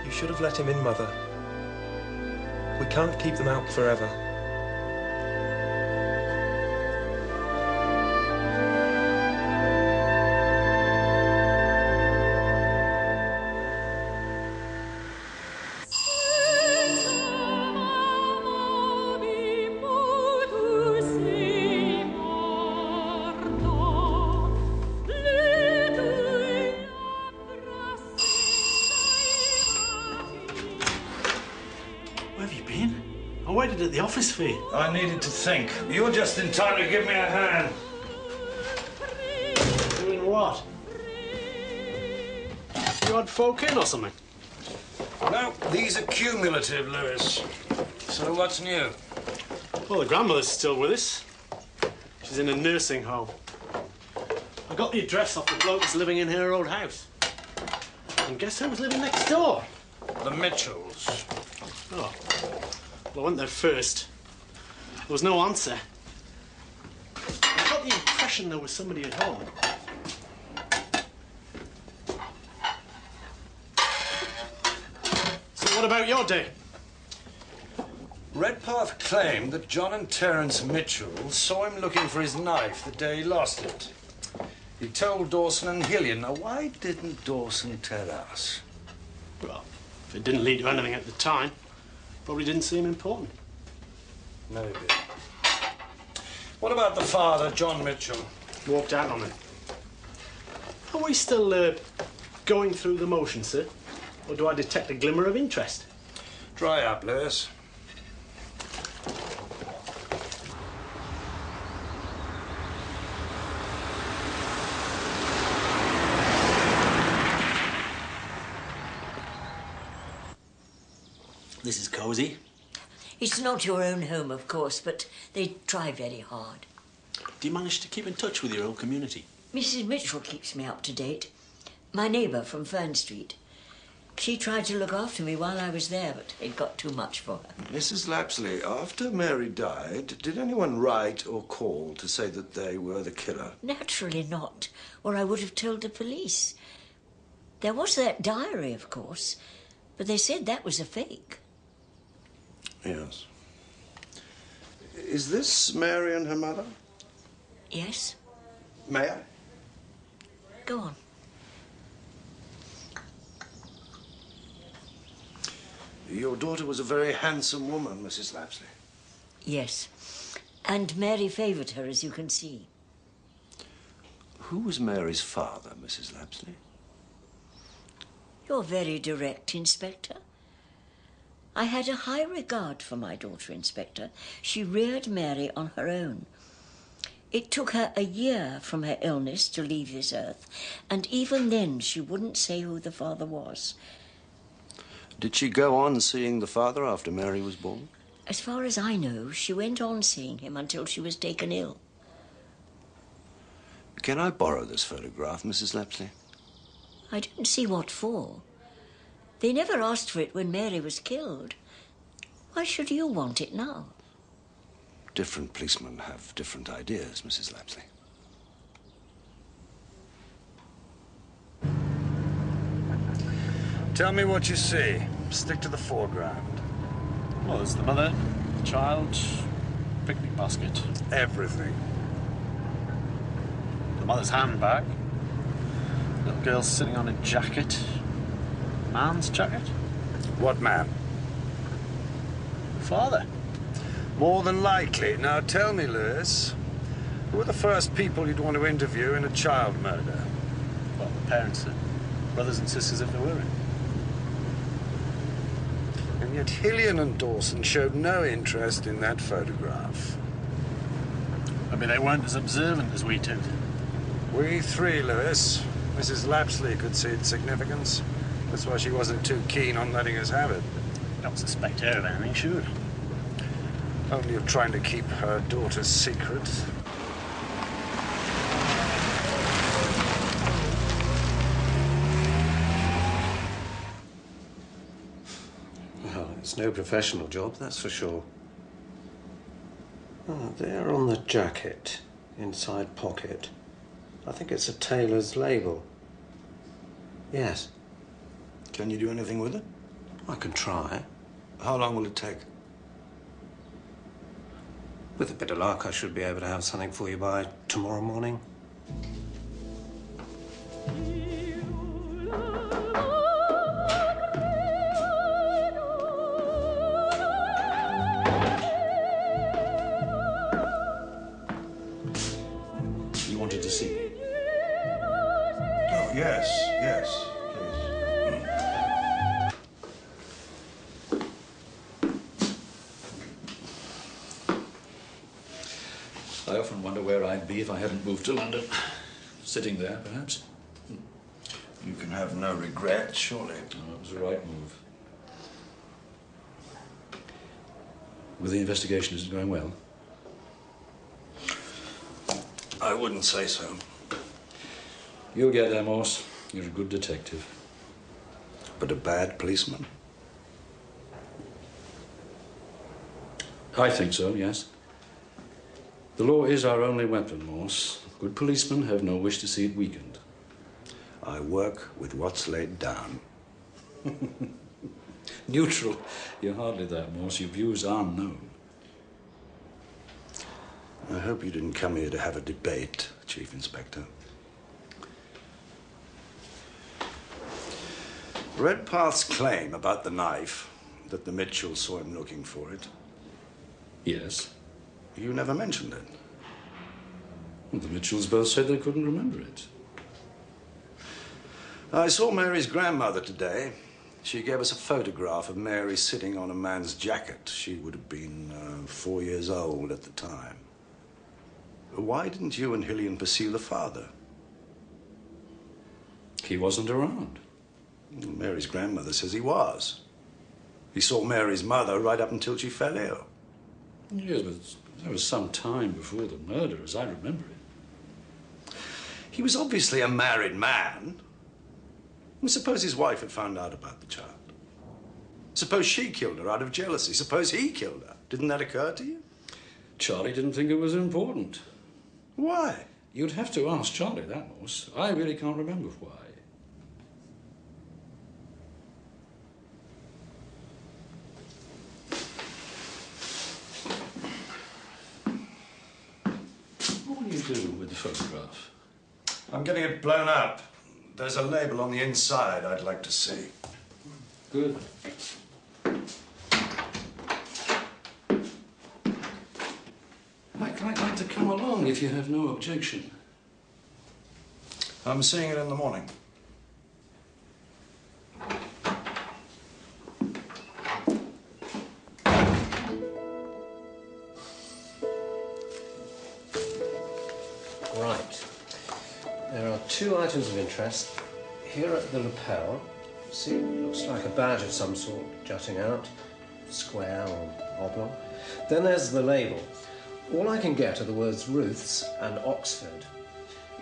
You should have let him in, Mother. We can't keep them out forever. At the office for you. I needed to think. You're just in time to give me a hand. Doing what? You had folk in or something? No, these are cumulative, Lewis. So what's new? Well, the grandmother's still with us. She's in a nursing home. I got the address off the bloke that's living in her old house. And guess who was living next door? The Mitchells. Oh. Well, I went there first. There was no answer. I got the impression there was somebody at home. So what about your day? Redpath claimed that John and Terence Mitchell saw him looking for his knife the day he lost it. He told Dawson and Gillian. Now, why didn't Dawson tell us? Well, if it didn't lead to anything at the time, probably didn't seem important. Maybe. What about the father, John Mitchell? Walked out on him. Are we still going through the motions, sir? Or do I detect a glimmer of interest? Dry up, Lewis. This is cosy. It's not your own home, of course, but they try very hard. Do you manage to keep in touch with your old community? Mrs. Mitchell keeps me up to date. My neighbour from Fern Street. She tried to look after me while I was there, but it got too much for her. Mrs. Lapsley, after Mary died, did anyone write or call to say that they were the killer? Naturally not, or I would have told the police. There was that diary, of course, but they said that was a fake. Yes. Is this Mary and her mother? Yes. May I? Go on. Your daughter was a very handsome woman, Mrs. Lapsley. Yes. And Mary favoured her, as you can see. Who was Mary's father, Mrs. Lapsley? You're very direct, Inspector. I had a high regard for my daughter, Inspector. She reared Mary on her own. It took her a year from her illness to leave this earth, and even then she wouldn't say who the father was. Did she go on seeing the father after Mary was born? As far as I know, she went on seeing him until she was taken ill. Can I borrow this photograph, Mrs. Lapsley? I don't see what for. They never asked for it when Mary was killed. Why should you want it now? Different policemen have different ideas, Mrs. Lapsley. Tell me what you see. Stick to the foreground. Well, there's the mother, the child, picnic basket. Everything. The mother's handbag. Little girl sitting on a jacket. Man's jacket? What man? Father. More than likely. Now tell me, Lewis, who are the first people you'd want to interview in a child murder? Well, the parents, brothers and sisters if there were any. And yet Gillian and Dawson showed no interest in that photograph. Maybe they weren't as observant as we two. We three, Lewis. Mrs. Lapsley could see its significance. That's why she wasn't too keen on letting us have it. Don't suspect her of anything, sure. Only of trying to keep her daughter's secret. Well, it's no professional job, that's for sure. Oh, there on the jacket, inside pocket. I think it's a tailor's label. Yes. Can you do anything with it? I can try. How long will it take? With a bit of luck, I should be able to have something for you by tomorrow morning. You wanted to see me? Oh, yes, please. I often wonder where I'd be if I hadn't moved to London. Sitting there, perhaps. You can have no regret, surely. Oh, it was the right move. Well, the investigation isn't going well. I wouldn't say so. You'll get there, Morse. You're a good detective. But a bad policeman? I think so, yes. The law is our only weapon, Morse. Good policemen have no wish to see it weakened. I work with what's laid down. Neutral. You're hardly that, Morse. Your views are known. I hope you didn't come here to have a debate, Chief Inspector. Redpath's claim about the knife, that the Mitchells saw him looking for it. Yes. You never mentioned it. Well, the Mitchells both said they couldn't remember it. I saw Mary's grandmother today. She gave us a photograph of Mary sitting on a man's jacket. She would have been 4 years old at the time. Why didn't you and Hillian pursue the father? He wasn't around. Mary's grandmother says he was. He saw Mary's mother right up until she fell ill. Yes, but there was some time before the murder, as I remember it. He was obviously a married man. And suppose his wife had found out about the child. Suppose she killed her out of jealousy. Suppose he killed her. Didn't that occur to you? Charlie didn't think it was important. Why? You'd have to ask Charlie that, Morse. I really can't remember why. What will you do with the photograph? I'm getting it blown up. There's a label on the inside I'd like to see. Good. I'd like to come along if you have no objection. I'm seeing it in the morning. Right. There are 2 items of interest. Here at the lapel, see, looks like a badge of some sort jutting out, square or oblong. Then there's the label. All I can get are the words Ruth's and Oxford.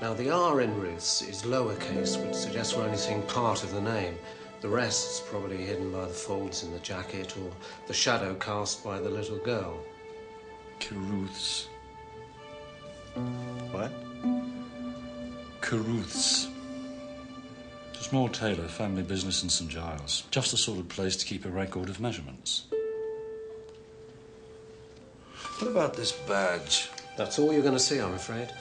Now, the R in Ruth's is lowercase, which suggests we're only seeing part of the name. The rest's probably hidden by the folds in the jacket or the shadow cast by the little girl. Caruth's. What? Caruth's. It's a small tailor, family business in St. Giles. Just the sort of place to keep a record of measurements. What about this badge? That's all you're going to see, I'm afraid.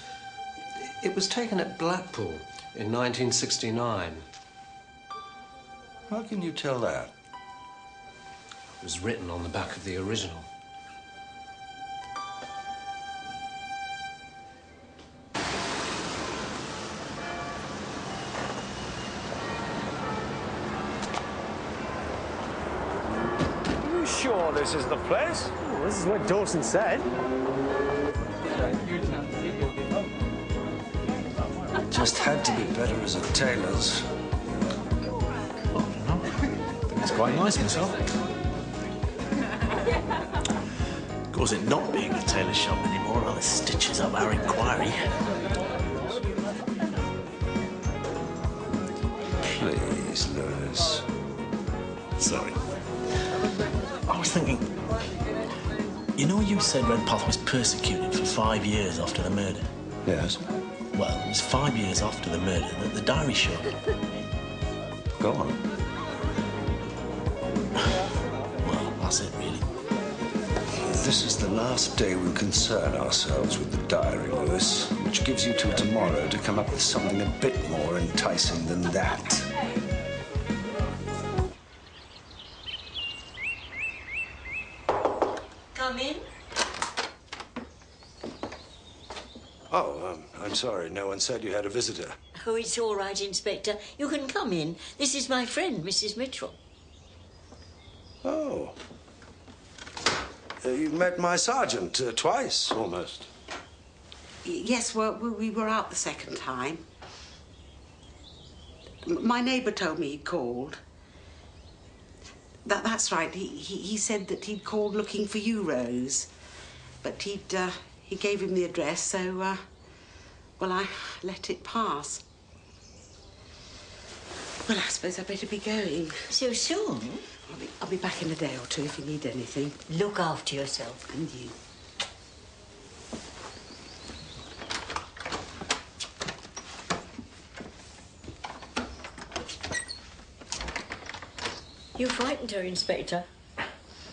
It was taken at Blackpool in 1969. How can you tell that? It was written on the back of the original. Are you sure this is the place? Well, this is what Dawson said. Just had to be better as a tailor's. It's quite nice myself. Of course, it not being a tailor shop anymore rather stitches up our inquiry. Please, Lewis. Sorry. I was thinking, you know you said Redpath was persecuted for 5 years after the murder? Yes? Well, it was 5 years after the murder that the diary showed. Go on. This is the last day we'll concern ourselves with the diary, Lewis, which gives you till tomorrow to come up with something a bit more enticing than that. Come in. Oh, I'm sorry. No one said you had a visitor. Oh, it's all right, Inspector. You can come in. This is my friend, Mrs. Mitchell. Oh. You've met my sergeant twice, almost. Yes, well, we were out the second time. My neighbour told me he'd called. That's right. He said that he'd called looking for you, Rose. But he gave him the address, so, well, I let it pass. Well, I suppose I'd better be going. So soon? I'll be back in a day or two if you need anything. Look after yourself. And you. You frightened her, Inspector.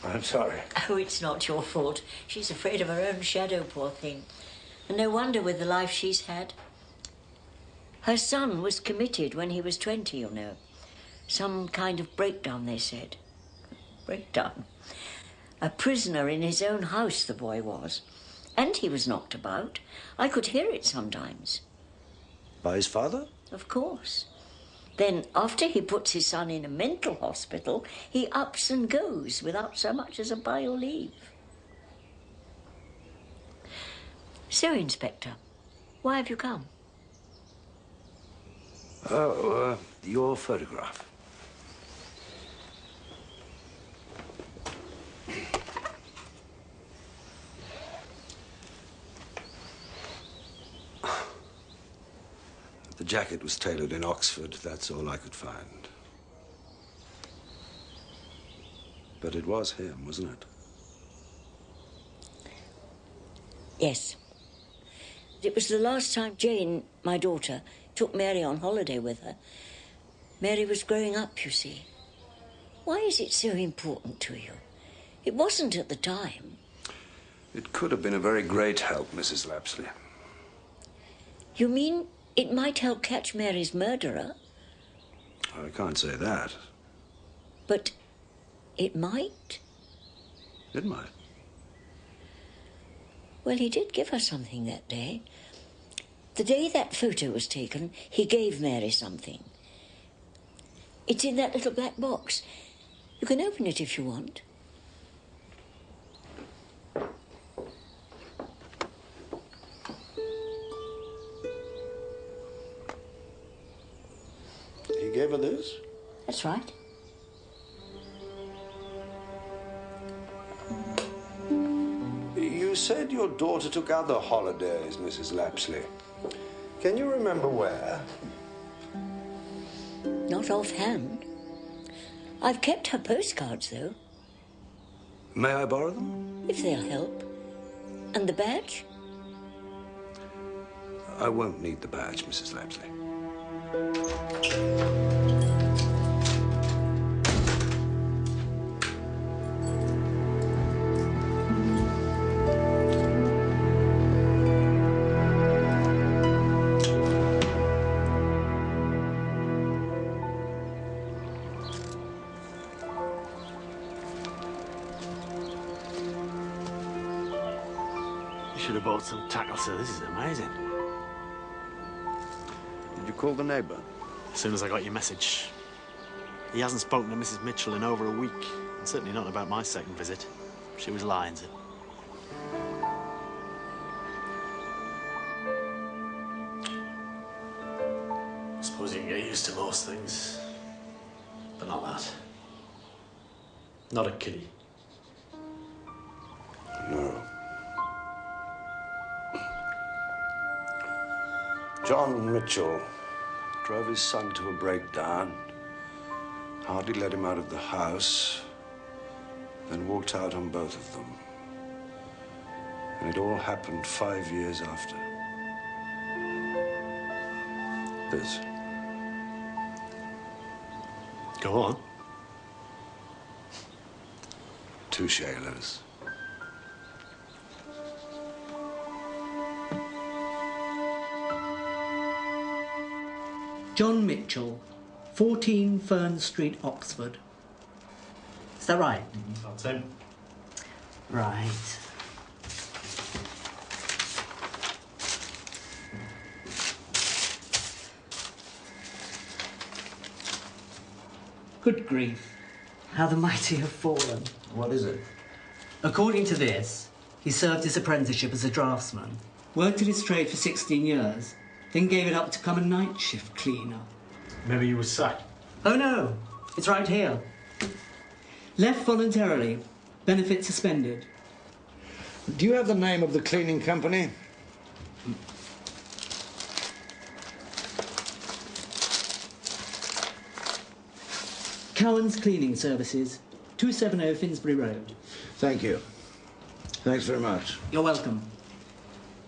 I'm sorry. Oh, it's not your fault. She's afraid of her own shadow, poor thing. And no wonder with the life she's had. Her son was committed when he was 20, you know. Some kind of breakdown, they said. Breakdown? A prisoner in his own house, the boy was. And he was knocked about. I could hear it sometimes. By his father? Of course. Then, after he puts his son in a mental hospital, he ups and goes without so much as a bio leave. So, Inspector, why have you come? Oh, your photograph. The jacket was tailored in Oxford. That's all I could find. But it was him, wasn't it? Yes. It was the last time Jane, my daughter, took Mary on holiday with her. Mary was growing up, you see. Why is it so important to you? It wasn't at the time. It could have been a very great help, Mrs. Lapsley. You mean it might help catch Mary's murderer? I can't say that. But it might? It might. Well, he did give her something that day. The day that photo was taken, he gave Mary something. It's in that little black box. You can open it if you want. He gave her this? That's right. You said your daughter took other holidays, Mrs. Lapsley. Can you remember where? Not offhand. I've kept her postcards, though. May I borrow them? If they'll help. And the badge? I won't need the badge, Mrs. Lapsley. You should have bought some tackle, sir. This is amazing. Did you call the neighbour? As soon as I got your message. He hasn't spoken to Mrs. Mitchell in over a week. And certainly not about my second visit. She was lying to him. I suppose you can get used to most things. But not that. Not a kiddie. No. John Mitchell drove his son to a breakdown, hardly let him out of the house, then walked out on both of them. And it all happened 5 years after. This. Go on. Touche, Lewis. John Mitchell, 14 Fern Street, Oxford. Is that right? That's him. Right. Good grief. How the mighty have fallen. What is it? According to this, he served his apprenticeship as a draftsman, worked at his trade for 16 years, then gave it up to become a night shift cleaner. Maybe he was sacked. Oh no, it's right here. Left voluntarily, benefit suspended. Do you have the name of the cleaning company? Cowan's Cleaning Services, 270 Finsbury Road. Thank you. Thanks very much. You're welcome.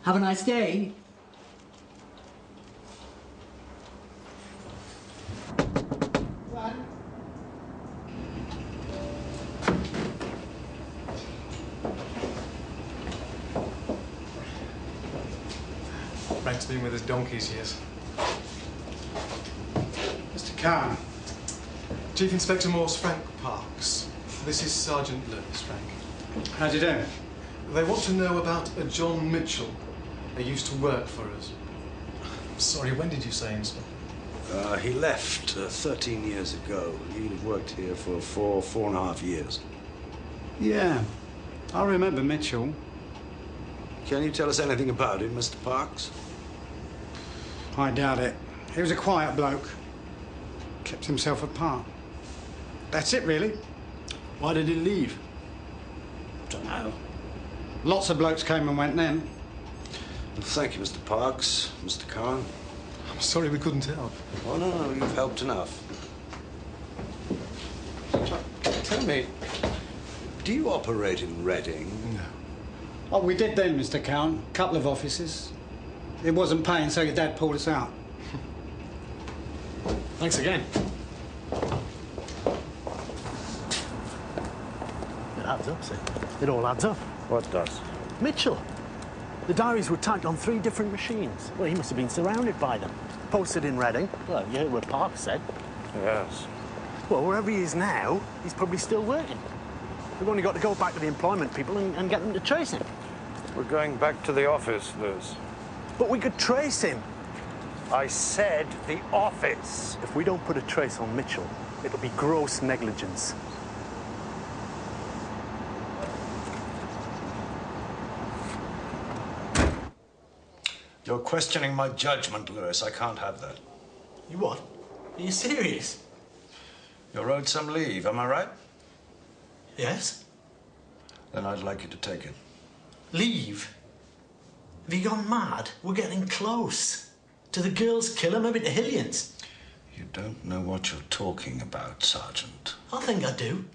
Have a nice day. Frank's been with us donkey's years. Mr. Cowan. Chief Inspector Morse, Frank Parks. This is Sergeant Lewis, Frank. How do you do? They want to know about a John Mitchell. They used to work for us. Sorry, when did you say, Inspector? He left 13 years ago. He'd worked here for four and a half years. Yeah, I remember Mitchell. Can you tell us anything about him, Mr. Parks? I doubt it. He was a quiet bloke. Kept himself apart. That's it, really. Why did he leave? Don't know. Lots of blokes came and went then. Well, thank you, Mr. Parks. Mr. Khan. I'm sorry we couldn't help. Oh, no, you've helped enough. Tell me, do you operate in Reading? No. Oh, we did then, Mr. Cowan. Couple of offices. It wasn't paying, so your dad pulled us out. Thanks again. It adds up, see? It all adds up. What does? Mitchell. The diaries were tagged on 3 different machines. Well, he must have been surrounded by them. Posted in Reading. Well, you heard what Parks said. Yes. Well, wherever he is now, he's probably still working. We've only got to go back to the employment people and get them to trace him. We're going back to the office, Liz. But we could trace him. I said the office. If we don't put a trace on Mitchell, it'll be gross negligence. You're questioning my judgment, Lewis. I can't have that. You what? Are you serious? You're owed some leave, am I right? Yes. Then I'd like you to take it. Leave? Have you gone mad? We're getting close. To the girl's killer, maybe to Hillian's. You don't know what you're talking about, Sergeant. I think I do.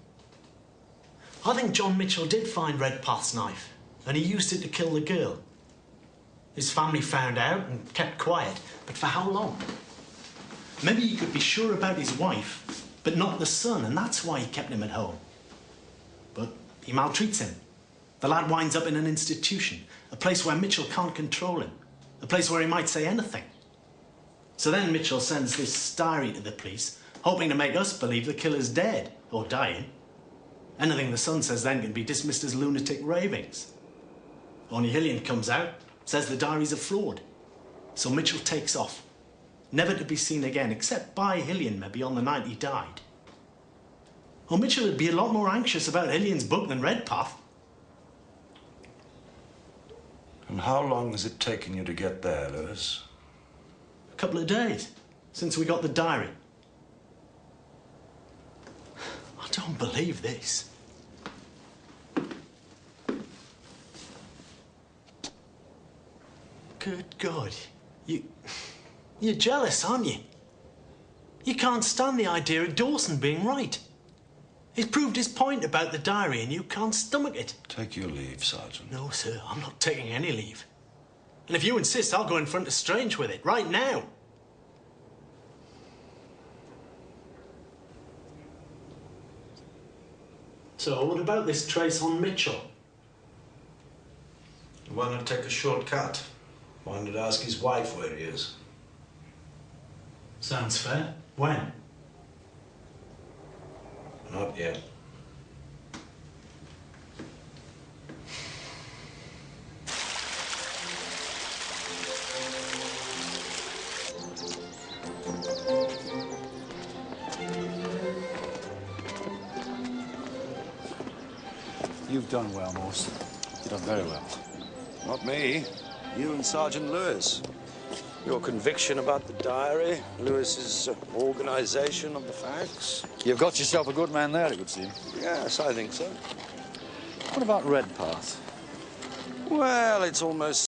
I think John Mitchell did find Redpath's knife, and he used it to kill the girl. His family found out and kept quiet, but for how long? Maybe he could be sure about his wife, but not the son, and that's why he kept him at home. But he maltreats him. The lad winds up in an institution, a place where Mitchell can't control him, a place where he might say anything. So then Mitchell sends this diary to the police, hoping to make us believe the killer's dead or dying. Anything the son says then can be dismissed as lunatic ravings. Only Hillian comes out, says the diary's a fraud. So Mitchell takes off, never to be seen again, except by Hillian maybe on the night he died. Well, Mitchell would be a lot more anxious about Hillian's book than Redpath. And how long has it taken you to get there, Lewis? A couple of days, since we got the diary. I don't believe this. Good God. You're jealous, aren't you? You can't stand the idea of Dawson being right. He's proved his point about the diary and you can't stomach it. Take your leave, Sergeant. No, sir, I'm not taking any leave. And if you insist, I'll go in front of Strange with it, right now. So, what about this trace on Mitchell? Why not take a shortcut? Why not ask his wife where he is? Sounds fair. When? Not yet. You've done well, Morse. You've done very well. Not me. You and Sergeant Lewis. Your conviction about the diary, Lewis's organisation of the facts. You've got yourself a good man there, it would seem. Yes, I think so. What about Redpath? Well, it's almost